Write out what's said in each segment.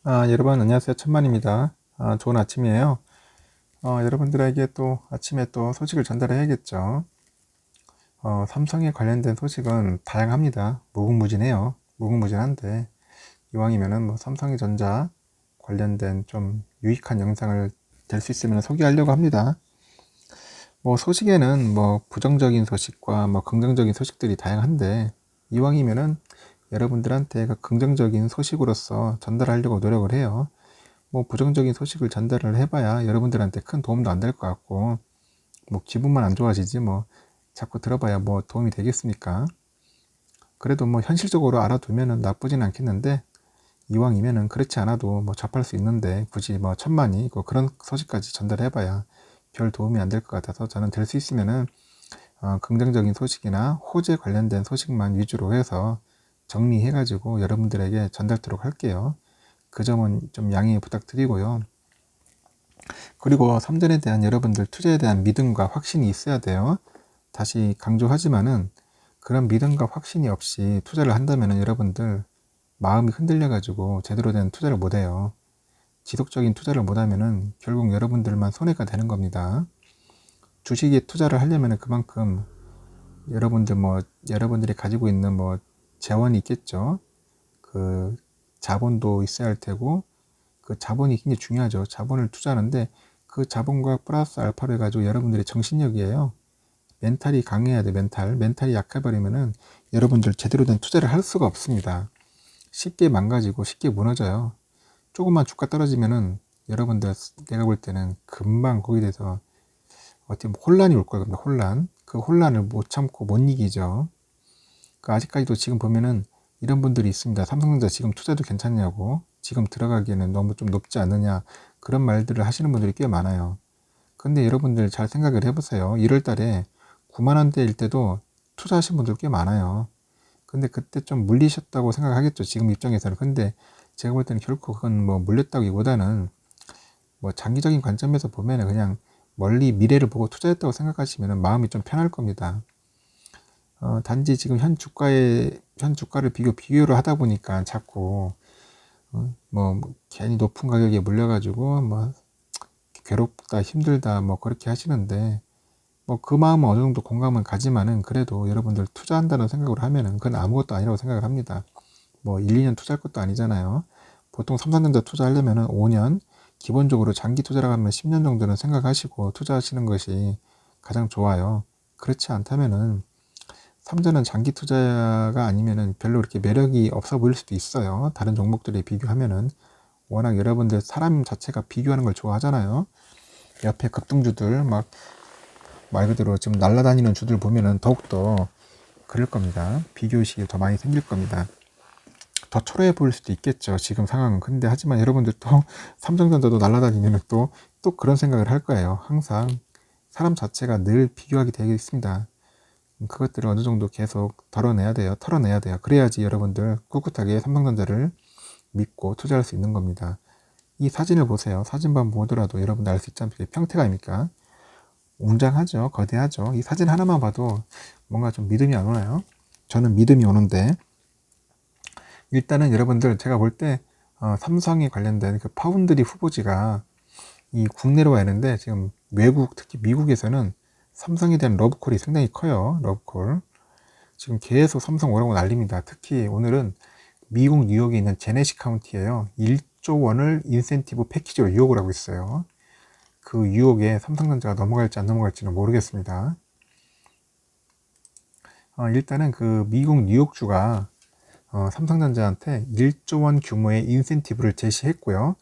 여러분 안녕하세요. 천만입니다. 좋은 아침이에요. 여러분들에게 또 아침에 또 소식을 전달해야겠죠. 삼성에 관련된 소식은 다양합니다. 무궁무진해요. 무궁무진한데 이왕이면은 뭐 삼성전자 관련된 좀 유익한 영상을 될 수 있으면 소개하려고 합니다. 뭐 소식에는 뭐 부정적인 소식과 뭐 긍정적인 소식들이 다양한데 이왕이면은 여러분들한테 그 긍정적인 소식으로서 전달하려고 노력을 해요. 뭐 부정적인 소식을 전달을 해봐야 여러분들한테 큰 도움도 안 될 것 같고 뭐 기분만 안 좋아지지 뭐 자꾸 들어봐야 뭐 도움이 되겠습니까? 그래도 뭐 현실적으로 알아두면은 나쁘진 않겠는데 이왕이면은 그렇지 않아도 뭐 접할 수 있는데 굳이 뭐 천만이 그런 소식까지 전달해봐야 별 도움이 안 될 것 같아서 저는 될 수 있으면은 긍정적인 소식이나 호재 관련된 소식만 위주로 해서 정리해가지고 여러분들에게 전달토록 할게요. 그 점은 좀 양해 부탁드리고요. 그리고 삼전에 대한 여러분들 투자에 대한 믿음과 확신이 있어야 돼요. 다시 강조하지만은 그런 믿음과 확신이 없이 투자를 한다면 여러분들 마음이 흔들려 가지고 제대로 된 투자를 못 해요. 지속적인 투자를 못 하면은 결국 여러분들만 손해가 되는 겁니다. 주식에 투자를 하려면 그만큼 여러분들이 가지고 있는 뭐 재원이 있겠죠. 그 자본도 있어야 할 테고 그 자본이 굉장히 중요하죠. 자본을 투자하는데 그 자본과 플러스 알파를 가지고 여러분들의 정신력이에요. 멘탈이 강해야 돼. 멘탈이 약해버리면은 여러분들 제대로 된 투자를 할 수가 없습니다. 쉽게 망가지고 쉽게 무너져요. 조금만 주가 떨어지면은 여러분들 내가 볼 때는 금방 거기에 대해서 어떻게 혼란이 올 겁니다. 혼란. 그 혼란을 못 참고 못 이기죠. 그 아직까지도 지금 보면은 이런 분들이 있습니다. 삼성전자 지금 투자도 괜찮냐고, 지금 들어가기에는 너무 좀 높지 않느냐, 그런 말들을 하시는 분들이 꽤 많아요. 근데 여러분들 잘 생각을 해보세요. 1월 달에 9만 원대일 때도 투자하신 분들 꽤 많아요. 근데 그때 좀 물리셨다고 생각하겠죠. 지금 입장에서는. 근데 제가 볼 때는 결코 그건 뭐 물렸다기보다는 뭐 장기적인 관점에서 보면은 그냥 멀리 미래를 보고 투자했다고 생각하시면 마음이 좀 편할 겁니다. 단지 지금 현 주가를 비교를 하다 보니까 자꾸 뭐 괜히 높은 가격에 물려가지고 뭐 괴롭다 힘들다 뭐 그렇게 하시는데 뭐 그 마음은 어느 정도 공감은 가지만은 그래도 여러분들 투자한다는 생각으로 하면은 그건 아무것도 아니라고 생각을 합니다. 뭐 1, 2년 투자할 것도 아니잖아요. 보통 삼성전자 투자하려면은 5년, 기본적으로 장기 투자라고 하면 10년 정도는 생각하시고 투자하시는 것이 가장 좋아요. 그렇지 않다면은 삼전은 장기 투자가 아니면은 별로 그렇게 매력이 없어 보일 수도 있어요. 다른 종목들에 비교하면은 워낙 여러분들 사람 자체가 비교하는 걸 좋아하잖아요. 옆에 급등주들 막 말 그대로 지금 날아다니는 주들 보면은 더욱더 그럴 겁니다. 비교의식이 더 많이 생길 겁니다. 더 초라해 보일 수도 있겠죠. 지금 상황은. 근데 하지만 여러분들 또 삼성전자도 날아다니면 또 그런 생각을 할 거예요. 항상 사람 자체가 늘 비교하게 되어 있습니다. 그것들을 어느 정도 계속 털어내야 돼요. 그래야지 여러분들 꿋꿋하게 삼성전자를 믿고 투자할 수 있는 겁니다. 이 사진을 보세요. 사진만 보더라도 여러분들 알 수 있지 않습니까? 평택 아닙니까? 웅장하죠. 거대하죠. 이 사진 하나만 봐도 뭔가 좀 믿음이 안 오나요? 저는 믿음이 오는데 일단은 여러분들 제가 볼 때 삼성에 관련된 그 파운드리 후보지가 이 국내로 와 있는데 지금 외국 특히 미국에서는 삼성에 대한 러브콜이 상당히 커요. 러브콜. 지금 계속 삼성 오라고 난립니다. 특히 오늘은 미국 뉴욕에 있는 제네시 카운티에요. 1조 원을 인센티브 패키지로 유혹을 하고 있어요. 그 유혹에 삼성전자가 넘어갈지 안 넘어갈지는 모르겠습니다. 일단은 그 미국 뉴욕주가 삼성전자한테 1조 원 규모의 인센티브를 제시했고요.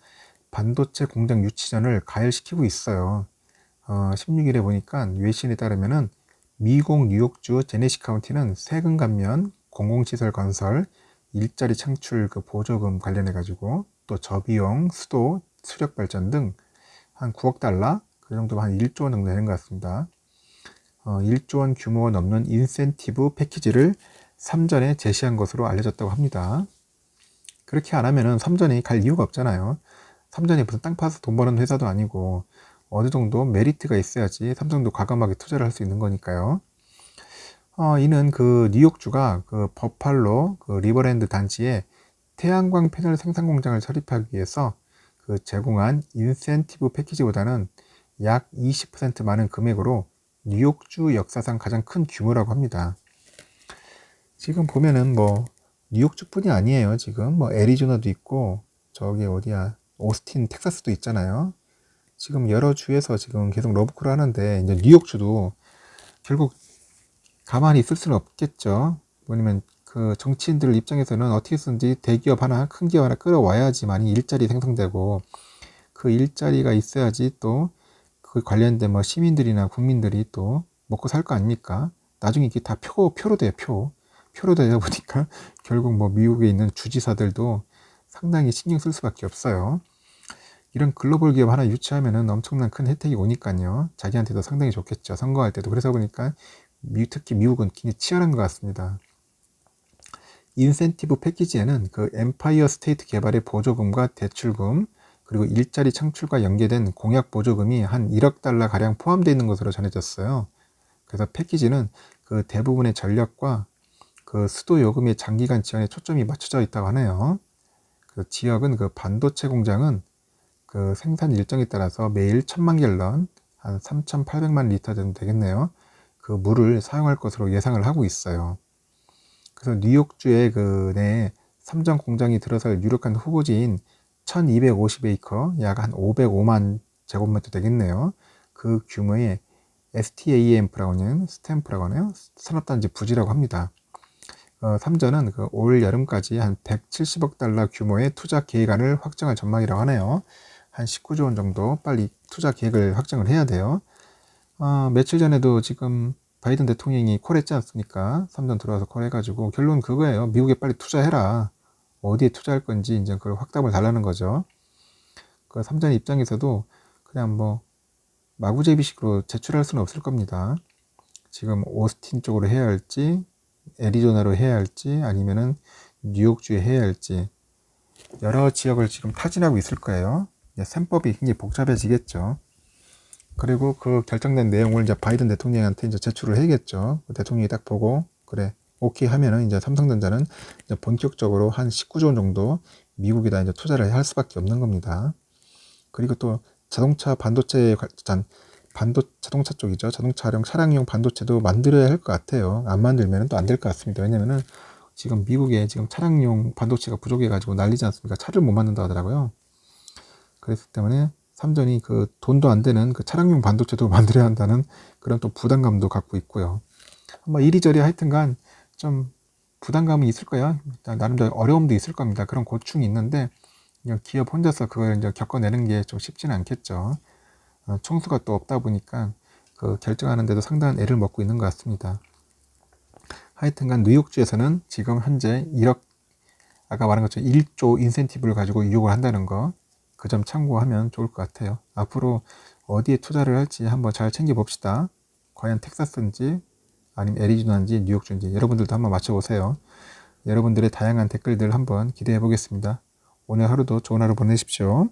반도체 공장 유치전을 가열시키고 있어요. 16일에 보니까 외신에 따르면은 미국 뉴욕주 제네시 카운티는 세금 감면, 공공시설 건설, 일자리 창출 그 보조금 관련해 가지고 또 저비용, 수도, 수력 발전 등 한 9억 달러 그 정도 한 1조 원 정도 되는 것 같습니다. 1조 원 규모가 넘는 인센티브 패키지를 삼전에 제시한 것으로 알려졌다고 합니다. 그렇게 안 하면은 삼전이 갈 이유가 없잖아요. 삼전이 무슨 땅 파서 돈 버는 회사도 아니고 어느 정도 메리트가 있어야지 삼성도 과감하게 투자를 할 수 있는 거니까요. 이는 그 뉴욕주가 그 버팔로 그 리버랜드 단지에 태양광 패널 생산 공장을 설립하기 위해서 그 제공한 인센티브 패키지보다는 약 20% 많은 금액으로 뉴욕주 역사상 가장 큰 규모라고 합니다. 지금 보면은 뭐 뉴욕주뿐이 아니에요. 지금 뭐 애리조나도 있고 저기 어디야 오스틴 텍사스도 있잖아요. 지금 여러 주에서 지금 계속 러브콜을 하는데 이제 뉴욕주도 결국 가만히 있을 수는 없겠죠. 뭐냐면 그 정치인들 입장에서는 어떻게 쓰든지 대기업 하나 큰 기업 하나 끌어와야지만이 일자리 생성되고 그 일자리가 있어야지 또 그 관련된 뭐 시민들이나 국민들이 또 먹고 살 거 아닙니까? 나중에 이게 다 표로 돼요. 표로 되다 보니까 결국 뭐 미국에 있는 주지사들도 상당히 신경 쓸 수밖에 없어요. 이런 글로벌 기업 하나 유치하면은 엄청난 큰 혜택이 오니까요. 자기한테도 상당히 좋겠죠. 선거할 때도. 그래서 보니까 특히 미국은 굉장히 치열한 것 같습니다. 인센티브 패키지에는 그 엠파이어 스테이트 개발의 보조금과 대출금, 그리고 일자리 창출과 연계된 공약 보조금이 한 1억 달러 가량 포함되어 있는 것으로 전해졌어요. 그래서 패키지는 그 대부분의 전력과 그 수도 요금의 장기간 지원에 초점이 맞춰져 있다고 하네요. 그 지역은 그 반도체 공장은 그 생산 일정에 따라서 매일 1000만 갤런, 한 3,800만 리터 정도 되겠네요. 그 물을 사용할 것으로 예상을 하고 있어요. 그래서 뉴욕주의 그 내 삼정 공장이 들어설 유력한 후보지인 1250에이커, 약 한 505만 제곱미터 되겠네요. 그 규모의 STAMP라고 하는 스탬프라고 하네요. 산업단지 부지라고 합니다. 삼전은 그 올 여름까지 한 170억 달러 규모의 투자 계획안을 확정할 전망이라고 하네요. 한 19조 원 정도 빨리 투자 계획을 확정을 해야 돼요. 며칠 전에도 지금 바이든 대통령이 콜했지 않습니까? 삼전 들어와서 콜해가지고 결론은 그거예요. 미국에 빨리 투자해라. 어디에 투자할 건지 이제 그걸 확답을 달라는 거죠. 그 삼전 입장에서도 그냥 뭐 마구제비식으로 제출할 수는 없을 겁니다. 지금 오스틴 쪽으로 해야 할지, 애리조나로 해야 할지, 아니면은 뉴욕주에 해야 할지 여러 지역을 지금 타진하고 있을 거예요. 셈법이 굉장히 복잡해지겠죠. 그리고 그 결정된 내용을 이제 바이든 대통령한테 이제 제출을 해야겠죠. 대통령이 딱 보고 그래 오케이 하면은 이제 삼성전자는 이제 본격적으로 한 19조 원 정도 미국에다 이제 투자를 할 수밖에 없는 겁니다. 그리고 또 자동차 반도체 자동차 쪽이죠. 자동차용 차량용 반도체도 만들어야 할 것 같아요. 안 만들면 또 안 될 것 같습니다. 왜냐면은 지금 미국에 지금 차량용 반도체가 부족해가지고 난리지 않습니까? 차를 못 만든다 하더라고요. 그렇기 때문에 삼전이 그 돈도 안 되는 그 차량용 반도체도 만들어야 한다는 그런 또 부담감도 갖고 있고요. 뭐 이리저리 하여튼간 좀 부담감이 있을 거예요. 나름대로 어려움도 있을 겁니다. 그런 고충이 있는데 기업 혼자서 그걸 이제 겪어내는 게 좀 쉽지는 않겠죠. 총수가 또 없다 보니까 그 결정하는 데도 상당한 애를 먹고 있는 것 같습니다. 하여튼간 뉴욕주에서는 지금 현재 1억, 아까 말한 것처럼 1조 인센티브를 가지고 유혹을 한다는 거, 그 점 참고하면 좋을 것 같아요. 앞으로 어디에 투자를 할지 한번 잘 챙겨봅시다. 과연 텍사스인지 아니면 애리조나인지 뉴욕주인지 여러분들도 한번 맞춰보세요. 여러분들의 다양한 댓글들 한번 기대해 보겠습니다. 오늘 하루도 좋은 하루 보내십시오.